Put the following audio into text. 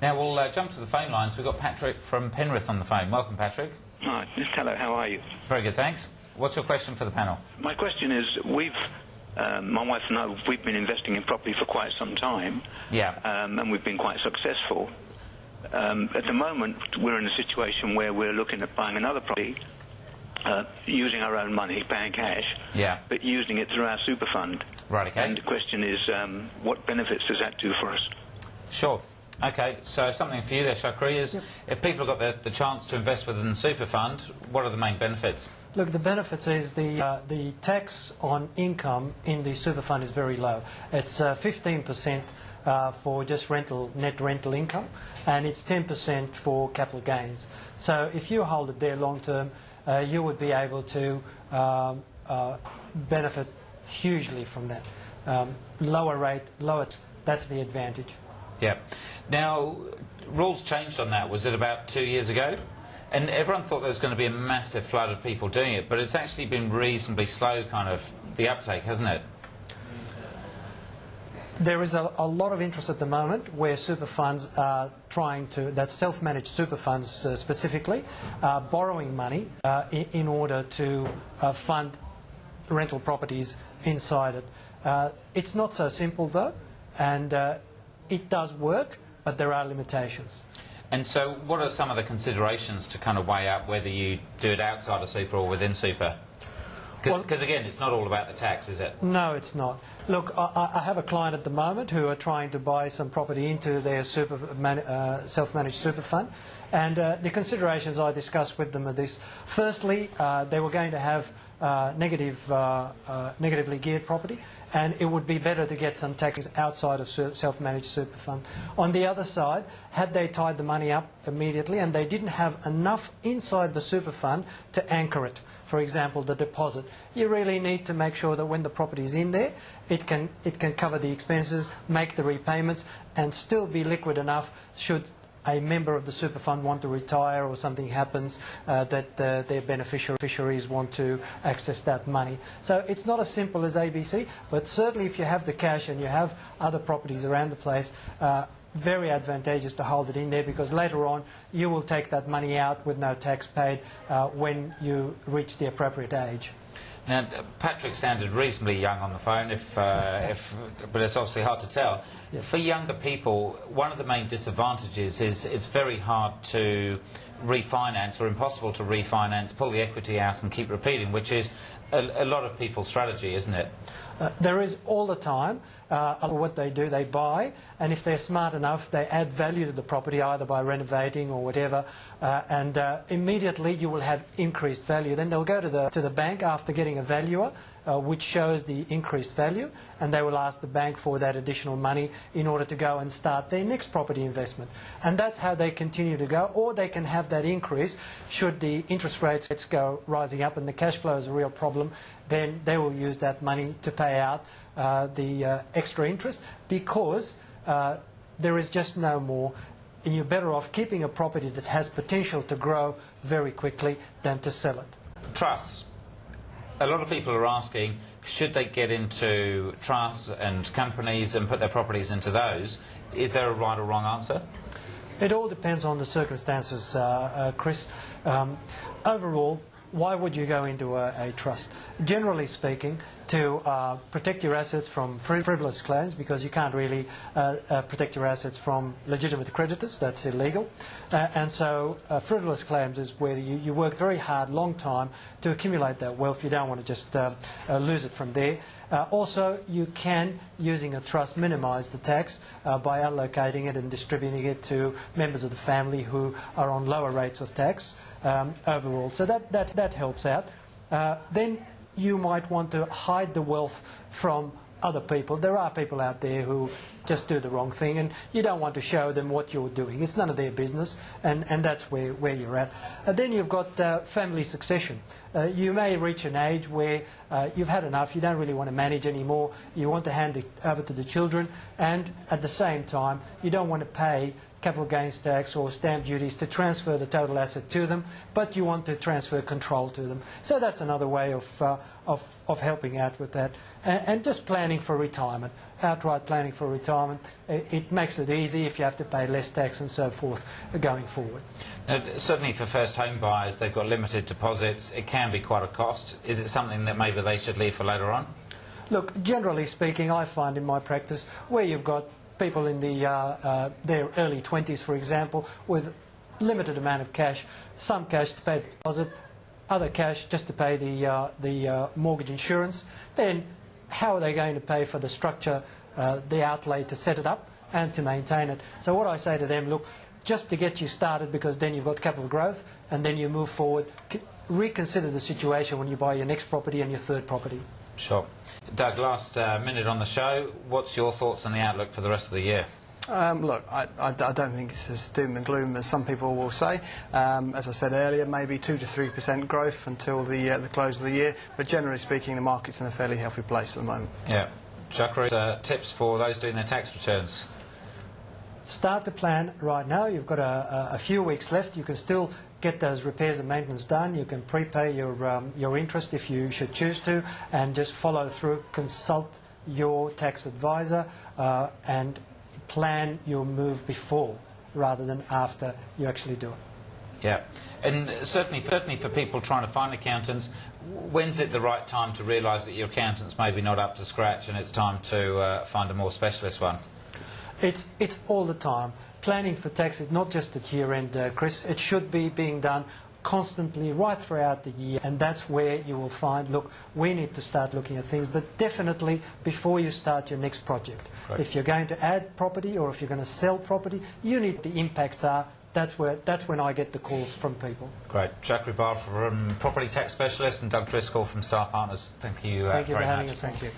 Now we'll jump to the phone lines. We've got Patrick from Penrith on the phone. Welcome, Patrick. Hi, hello, how are you? Very good, thanks. What's your question for the panel? My question is, my wife and I, we've been investing in property for quite some time. Yeah. And we've been quite successful. At the moment, we're in a situation where we're looking at buying another property, using our own money, paying cash, yeah, but using it through our super fund. Right, okay. And the question is, what benefits does that do for us? Sure. Okay, so something for you there, Chakri, is if people have got the chance to invest within the super fund, what are the main benefits? Look, the benefits is the tax on income in the super fund is very low. It's 15% for just net rental income, and it's 10% for capital gains. So if you hold it there long term, you would be able to benefit hugely from that. Lower rate, that's the advantage. Yeah. Now, rules changed on that, was it about 2 years ago? And everyone thought there was going to be a massive flood of people doing it, but it's actually been reasonably slow, kind of, the uptake, hasn't it? There is a lot of interest at the moment where super funds are trying to, that's self-managed super funds specifically, borrowing money in order to fund rental properties inside it. It's not so simple though, and it does work, but there are limitations. And so what are some of the considerations to kind of weigh up whether you do it outside of super or within super? Because again, it's not all about the tax, is it? No, it's not. Look, I have a client at the moment who are trying to buy some property into their self-managed super fund. And the considerations I discussed with them are this. Firstly, they were going to have negatively geared property, and it would be better to get some tax outside of self-managed super fund. On the other side, had they tied the money up immediately and they didn't have enough inside the super fund to anchor it, for example, the deposit, you really need to make sure that when the property is in there, it can cover the expenses, make the repayments, and still be liquid enough should a member of the super fund want to retire or something happens that their beneficiaries want to access that money. So it's not as simple as ABC, but certainly if you have the cash and you have other properties around the place, very advantageous to hold it in there, because later on you will take that money out with no tax paid when you reach the appropriate age. Now, Patrick sounded reasonably young on the phone, but it's obviously hard to tell. Yes. For younger people, one of the main disadvantages is it's very hard to refinance, or impossible to refinance, pull the equity out and keep repeating, which is a lot of people's strategy, isn't it? There is all the time. What they do, they buy, and if they're smart enough, they add value to the property either by renovating or whatever, and immediately you will have increased value. Then they'll go to the bank after getting a valuer, which shows the increased value, and they will ask the bank for that additional money in order to go and start their next property investment. And that's how they continue to go, or they can have that increase should the interest rates go rising up and the cash flow is a real problem. Then they will use that money to pay out the extra interest, because there is just no more, and you're better off keeping a property that has potential to grow very quickly than to sell it. Trusts. A lot of people are asking, should they get into trusts and companies and put their properties into those? Is there a right or wrong answer? It all depends on the circumstances, Chris. Overall, why would you go into a trust? Generally speaking, to protect your assets from frivolous claims, because you can't really protect your assets from legitimate creditors. That's illegal. And so frivolous claims is where you work very hard, long time, to accumulate that wealth. You don't want to just lose it from there. Also, you can, using a trust, minimise the tax by allocating it and distributing it to members of the family who are on lower rates of tax overall. So that helps out. Then you might want to hide the wealth from other people. There are people out there who just do the wrong thing, and you don't want to show them what you're doing. It's none of their business, and that's where you're at. Then you've got family succession. You may reach an age where you've had enough, you don't really want to manage anymore, you want to hand it over to the children, and at the same time you don't want to pay capital gains tax or stamp duties to transfer the total asset to them, but you want to transfer control to them. So that's another way of helping out with that. And just planning for retirement, outright planning for retirement. It makes it easy if you have to pay less tax and so forth going forward. Now, certainly for first home buyers, they've got limited deposits. It can be quite a cost. Is it something that maybe they should leave for later on? Look, generally speaking, I find in my practice where you've got people in their early 20s, for example, with limited amount of cash, some cash to pay the deposit, other cash just to pay the mortgage insurance, then how are they going to pay for the structure, the outlay to set it up and to maintain it? So what I say to them, look, just to get you started, because then you've got capital growth and then you move forward, reconsider the situation when you buy your next property and your third property. Sure. Doug, last minute on the show, what's your thoughts on the outlook for the rest of the year? Look, I don't think it's as doom and gloom as some people will say. As I said earlier, maybe 2 to 3% growth until the close of the year, but generally speaking, the market's in a fairly healthy place at the moment. Yeah. Jacques, tips for those doing their tax returns? Start to plan right now. You've got a few weeks left. You can still get those repairs and maintenance done. You can prepay your interest if you should choose to, and just follow through. Consult your tax advisor and plan your move before rather than after you actually do it. Yeah, and certainly for people trying to find accountants, when's it the right time to realise that your accountant's maybe not up to scratch and it's time to find a more specialist one? It's all the time. Planning for tax is not just at year end, Chris. It should be being done constantly right throughout the year, and that's where you will find, look, we need to start looking at things, but definitely before you start your next project. Right. If you're going to add property or if you're going to sell property, you need the impacts are. That's when I get the calls from people. Great. Jacques Ribard from Property Tax Specialist and Doug Driscoll from Star Partners. Thank you Thank you very for having much. us. Thank you.